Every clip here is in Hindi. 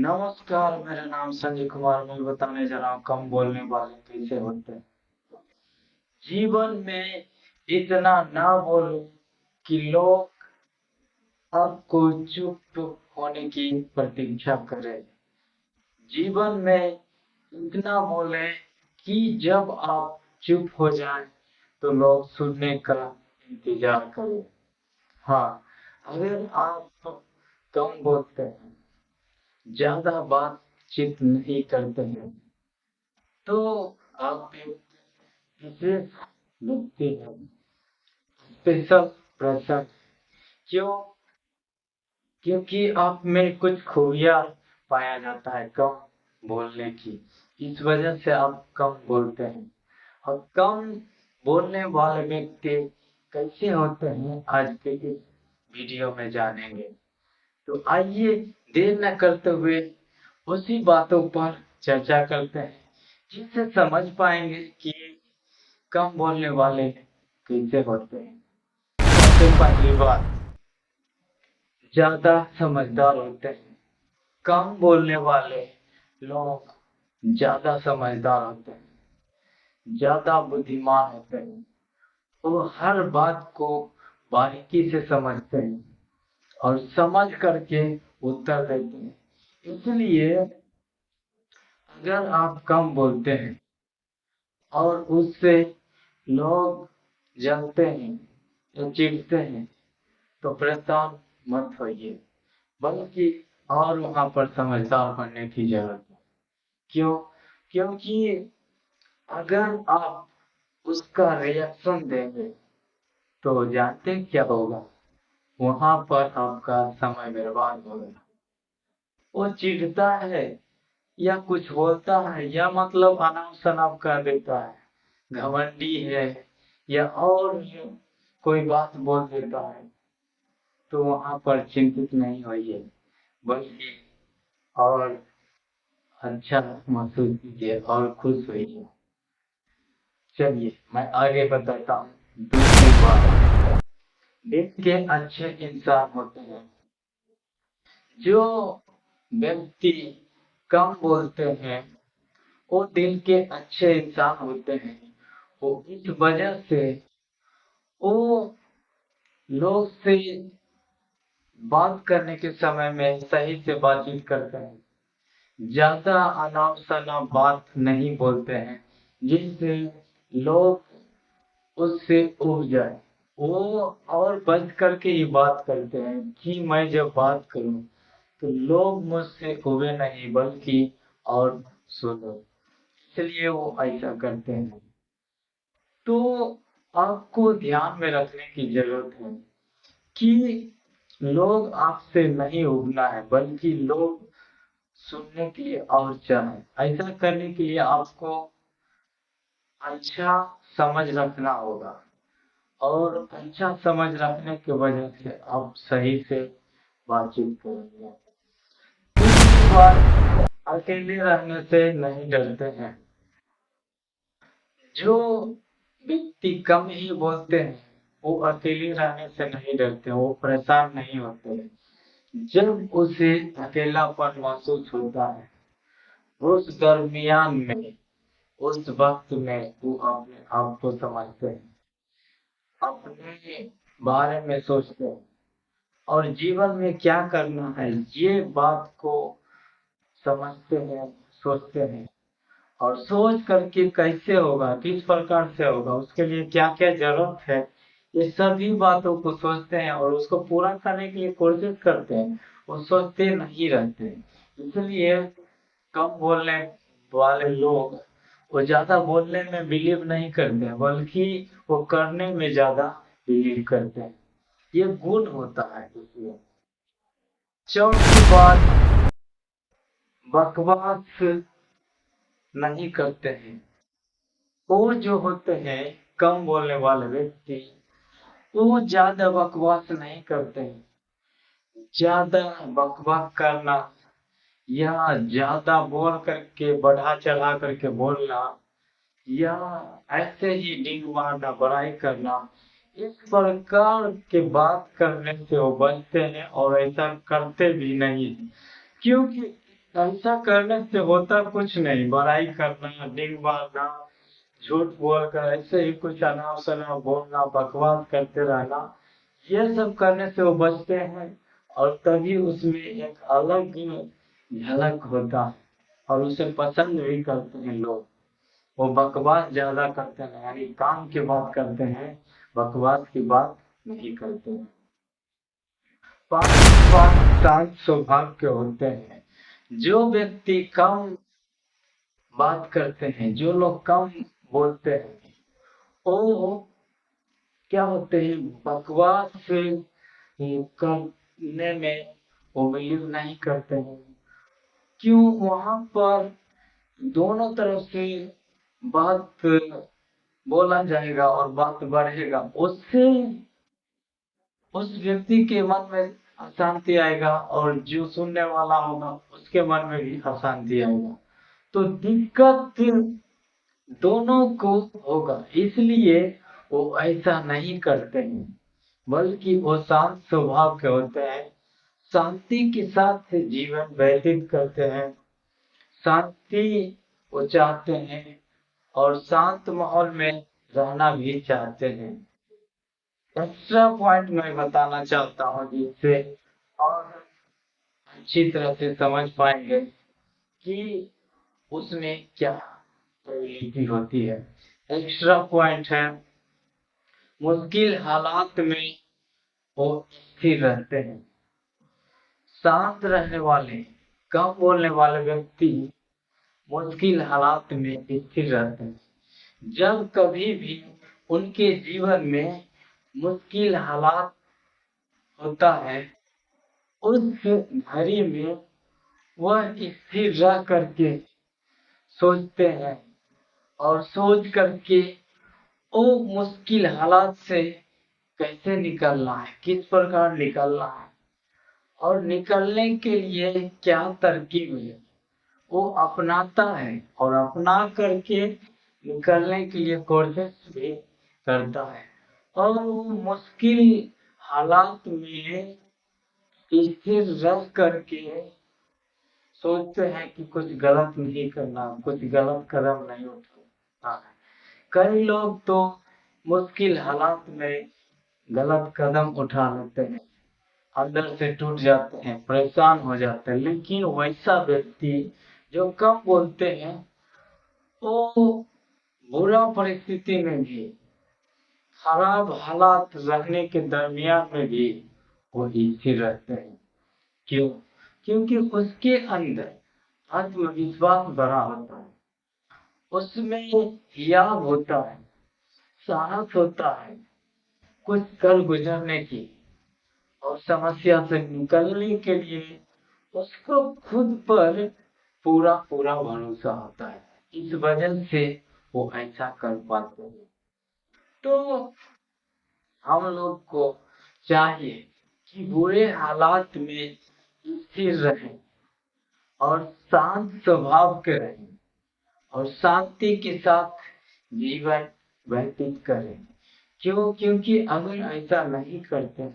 नमस्कार, मेरा नाम संजय कुमार। मैं बताने जा रहा हूँ कम बोलने वाले कैसे होते हैं। जीवन में इतना ना बोलो कि लोग आपको चुप होने की प्रतीक्षा करें। जीवन में इतना बोले कि जब आप चुप हो जाएं तो लोग सुनने का इंतजार करें। हाँ, अगर आप कम बोलते हैं, ज्यादा बातचीत नहीं करते हैं, तो आप एक विशेष व्यक्ति हैं, स्पेशल पर्सन। क्यों? क्योंकि आप में कुछ खूबियाँ पाया जाता है कम बोलने की। इस वजह से आप कम बोलते हैं। और कम बोलने वाले व्यक्ति कैसे होते हैं, आज के इस वीडियो में जानेंगे। तो आइए देर न करते हुए उसी बातों पर चर्चा करते हैं, जिससे समझ पाएंगे कि कम बोलने वाले कैसे होते हैं। सबसे पहली बात, ज्यादा समझदार होते हैं। कम बोलने वाले लोग ज्यादा समझदार होते हैं, ज्यादा बुद्धिमान होते हैं। वो हर बात को बारीकी से समझते हैं और समझ करके उत्तर देते हैं। इसलिए अगर आप कम बोलते हैं और उससे लोग जलते हैं या चिढ़ते हैं, तो परेशान मत होइए, बल्कि और वहां पर समझदार बनने की जरूरत है। क्यों? क्योंकि अगर आप उसका रिएक्शन देंगे तो जानते हैं क्या होगा? वहां पर आपका समय बर्बाद होगा। वो चिढ़ता है या कुछ बोलता है या मतलब अनाप शनाप कर देता है, घमंडी है या और कोई बात बोल देता है, तो वहां पर चिंतित नहीं होइए, बल्कि और अच्छा महसूस कीजिए और खुश होइए। चलिए मैं आगे बताता हूँ। दूसरी बात, दिल के अच्छे इंसान होते हैं। जो व्यक्ति कम बोलते हैं वो दिल के अच्छे इंसान होते हैं। वो इस वजह से वो लोग से बात करने के समय में सही से बातचीत करते हैं, ज्यादा अनाप शनाप बात नहीं बोलते हैं, जिससे लोग उससे उब जाए। वो और बच करके ही बात करते हैं कि मैं जब बात करूं तो लोग मुझसे उबे नहीं, बल्कि और सुनो। इसलिए वो ऐसा करते हैं। तो आपको ध्यान में रखने की जरूरत है कि लोग आपसे नहीं उबना है, बल्कि लोग सुनने के लिए और चाहें। ऐसा करने के लिए आपको अच्छा समझ रखना होगा, और अच्छा समझ रखने की वजह से आप सही से बातचीत करेंगे। दूसरी बात, अकेले रहने से नहीं डरते हैं। जो व्यक्ति कम ही बोलते हैं वो अकेले रहने से नहीं डरते, वो परेशान नहीं होते। जब उसे अकेलापन महसूस होता है, उस दरमियान में, उस वक्त में वो अपने आप को समझते हैं, अपने बारे में सोचते हैं और जीवन में क्या करना है ये बात को समझते हैं, सोचते हैं। और सोच करके कैसे होगा, किस प्रकार से होगा, उसके लिए क्या क्या जरूरत है, ये सभी बातों को सोचते हैं और उसको पूरा करने के लिए कोशिश करते हैं। वो सोचते नहीं रहते। इसलिए कम बोलने वाले लोग वो ज्यादा बोलने में बिलीव नहीं करते हैं, बल्कि वो करने में ज्यादा बिलीव करते हैं। ये गुण होता है। इसलिए चौथी बात, बकवास नहीं करते हैं। वो जो होते हैं कम बोलने वाले व्यक्ति, वो ज्यादा बकवास नहीं करते हैं। ज्यादा बकवास करना या ज्यादा बोल करके बढ़ा चढ़ा करके बोलना या ऐसे ही डींग मारना, बड़ाई करना, इस प्रकार के बात करने से वो बचते हैं और ऐसा करते भी नहीं। क्योंकि ऐसा करने से होता कुछ नहीं, बड़ाई करना, डिंग मारना, झूठ बोलकर ऐसे ही कुछ अनाप शनाप बोलना, बकवास करते रहना, ये सब करने से वो बचते हैं। और तभी उसमें एक अलग झलक होता है और उसे पसंद भी करते हैं लोग। वो बकवास ज्यादा करते हैं, यानी काम की बात करते हैं, बकवास की बात नहीं करते हैं। पांच शांत स्वभाव के होते हैं। जो व्यक्ति कम बात करते हैं, जो लोग कम बोलते हैं, वो क्या होते हैं, बकवास से करने में वो बिलीव नहीं करते हैं। क्यों? वहां पर दोनों तरफ से बात बोला जाएगा और बात बढ़ेगा, उससे उस व्यक्ति के मन में अशांति आएगा और जो सुनने वाला होगा उसके मन में भी अशांति आएगा। तो दिक्कत दोनों को होगा, इसलिए वो ऐसा नहीं करते हैं, बल्कि वो शांत स्वभाव के होते हैं, शांति के साथ जीवन व्यतीत करते हैं, शांति वो चाहते हैं और शांत माहौल में रहना भी चाहते हैं। एक्स्ट्रा पॉइंट मैं बताना चाहता हूँ जिससे और अच्छी तरह से समझ पाएंगे कि उसमें क्या प्रोबेबिलिटी होती है। एक्स्ट्रा पॉइंट है, मुश्किल हालात में वो स्थिर रहते हैं। शांत रहने वाले, कम बोलने वाले व्यक्ति मुश्किल हालात में स्थिर रहते हैं। जब कभी भी उनके जीवन में मुश्किल हालात होता है, उस घड़ी में वह स्थिर रह करके सोचते हैं और सोच करके वो मुश्किल हालात से कैसे निकलना है, किस प्रकार निकलना है और निकलने के लिए क्या तरकीब है, वो अपनाता है और अपना करके निकलने के लिए कोशिश भी करता है। और वो मुश्किल हालात में स्थिर रह करके सोचते हैं कि कुछ गलत नहीं करना, कुछ गलत कदम नहीं उठाना है। कई लोग तो मुश्किल हालात में गलत कदम उठा लेते हैं, अंदर से टूट जाते हैं, परेशान हो जाते हैं। लेकिन वैसा व्यक्ति जो कम बोलते हैं, वो बुरा परिस्थिति में भी, खराब हालात रहने के दरमियान में भी वो स्थिर रहते हैं। क्यों? क्योंकि उसके अंदर आत्मविश्वास भरा होता है, उसमें याद होता है, साहस होता है कुछ कर गुजरने की, और समस्या से निकलने के लिए उसको खुद पर पूरा पूरा भरोसा होता है। इस वजह से वो ऐसा कर पाते हैं। तो हम लोग को चाहिए कि बुरे हालात में स्थिर रहें और शांत स्वभाव के रहें और शांति के साथ जीवन व्यतीत करें। क्यों? क्योंकि अगर ऐसा नहीं करते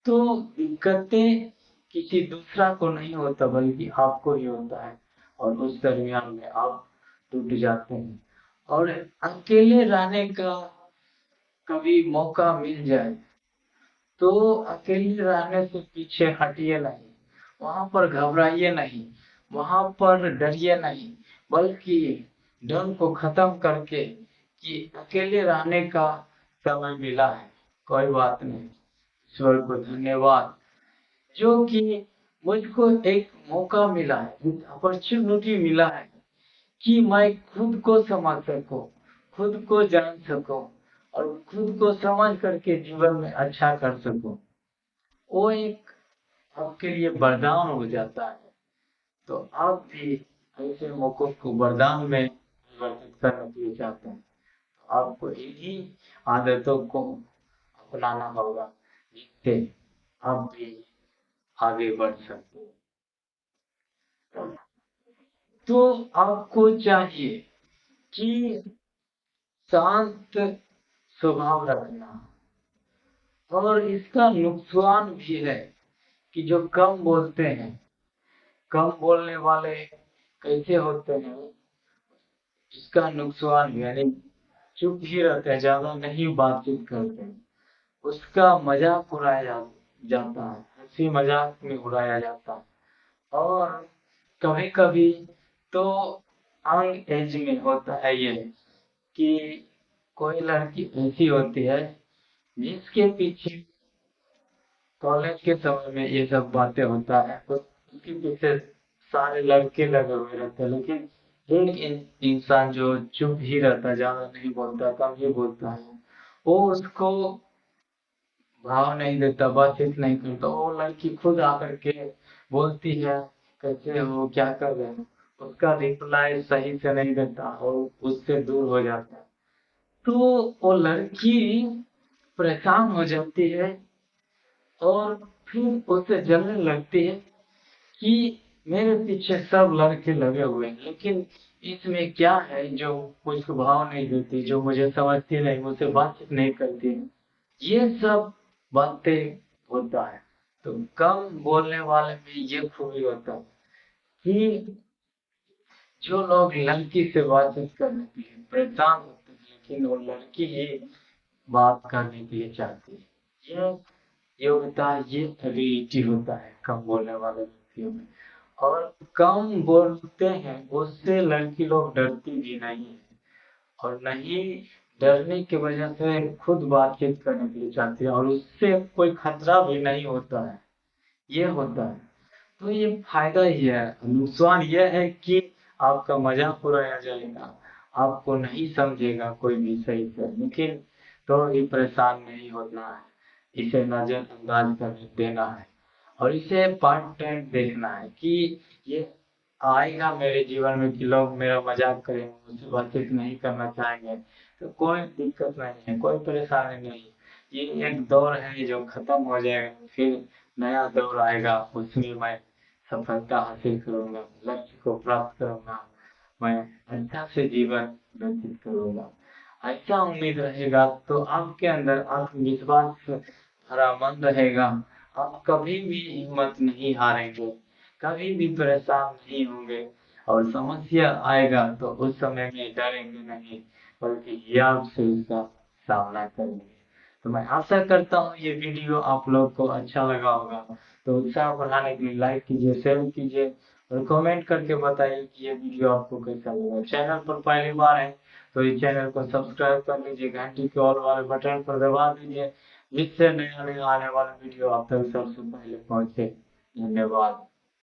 तो दिक्कतें किसी दूसरा को नहीं होता, बल्कि आपको ही होता है और उस दरमियान में आप टूट जाते हैं। और अकेले रहने का कभी मौका मिल जाए तो अकेले रहने से पीछे हटिए नहीं, वहां पर घबराइए नहीं, वहां पर डरिए नहीं, बल्कि डर को खत्म करके कि अकेले रहने का समय मिला है, कोई बात नहीं, ईश्वर को धन्यवाद जो कि मुझको एक मौका मिला है, एक अपॉर्चुनिटी मिला है कि मैं खुद को समझ सकूं, खुद को जान सकूं और खुद को समझ करके जीवन में अच्छा कर सकूं। वो एक आपके लिए वरदान हो जाता है। तो आप भी ऐसे मौकों को वरदान में परिवर्तित करने के लिए चाहते हैं, तो आपको इन्हीं आदतों को अपनाना होगा जिससे आप भी आगे बढ़ सकते हैं। तो आपको चाहिए कि शांत स्वभाव रखना, और इसका नुकसान भी है कि जो कम बोलते हैं कम बोलने वाले कैसे होते हैं, इसका नुकसान यानी चुप ही रहते हैं, ज्यादा नहीं बातचीत करते हैं, उसका मजाक उड़ाया जाता है, हंसी मजाक में उड़ाया जाता है। और कभी कभी तो यंग एज में होता है ये कि कोई लड़की ऐसी होती है जिसके पीछे कॉलेज के समय में ये सब बातें होता है, उसके पीछे सारे लड़के लगे हुए रहते हैं, लेकिन एक इंसान जो चुप ही रहता है, ज्यादा नहीं बोलता, कम ही बोलता है, वो उसको भाव नहीं देता, बातचीत नहीं करता, वो लड़की खुद आकर के बोलती है कैसे हो, क्या कर रहे हो, उसका रिप्लाई सही से नहीं देता और उससे दूर हो जाता है। तो वो लड़की परेशान हो जाती है और फिर उसे जलने लगती है कि मेरे पीछे सब लड़के लगे हुए हैं, लेकिन इसमें क्या है जो मुझको भाव नहीं देती, जो मुझे समझती नहीं, मुझसे बातचीत नहीं करती है, ये सब बातें होता है। तो कम बोलने वाले में ये खूबी होता है कि जो लोग लड़की से बातचीत करने के लिए परेशान होते हैं, लेकिन वो लड़की ही बात करने के लिए चाहती है, ये योग्यता, ये एबिलिटी होता है कम बोलने वाले व्यक्तियों में। और कम बोलते हैं उससे लड़की लोग डरती भी नहीं है, और नहीं डरने की वजह से खुद बातचीत करने के लिए चाहती है, और उससे कोई खतरा भी नहीं होता है, ये होता है। तो ये फायदा ही है। नुकसान ये है कि आपका मजाक उड़ाया जाएगा, आपको नहीं समझेगा कोई भी सही से, लेकिन तो ये परेशान नहीं होना है, इसे नजरअंदाज कर देना है, और इसे पार्ट टाइम देखना है कि ये आएगा मेरे जीवन में कि लोग मेरा मजाक करेंगे, मुझसे बातचीत नहीं करना चाहेंगे, तो कोई दिक्कत नहीं है, कोई परेशानी नहीं। ये एक दौर है जो खत्म हो जाएगा, फिर नया दौर आएगा, उसमें मैं सफलता हासिल करूंगा, लक्ष्य को प्राप्त करूंगा, मैं अच्छा से जीवन व्यतीत करूंगा। ऐसा उम्मीद रहेगा तो आपके अंदर आत्मविश्वास भरा मन रहेगा, आप कभी भी हिम्मत नहीं हारेंगे, कभी भी परेशान नहीं होंगे, और समस्या आएगा तो उस समय में डरेंगे नहीं, बल्कि हिम्मत से उसका सामना करेंगे। तो मैं आशा करता हूँ ये वीडियो आप लोग को अच्छा लगा होगा, तो उत्साह बढ़ाने के लिए लाइक कीजिए, शेयर कीजिए, और कमेंट करके बताइए कि ये वीडियो आपको कैसा लगा। चैनल पर पहली बार है तो इस चैनल को सब्सक्राइब कर लीजिए, घंटी के ऑल वाले बटन पर दबा दीजिए, जिससे नया नया आने वाला वीडियो आप तक सबसे पहले पहुंचे। धन्यवाद।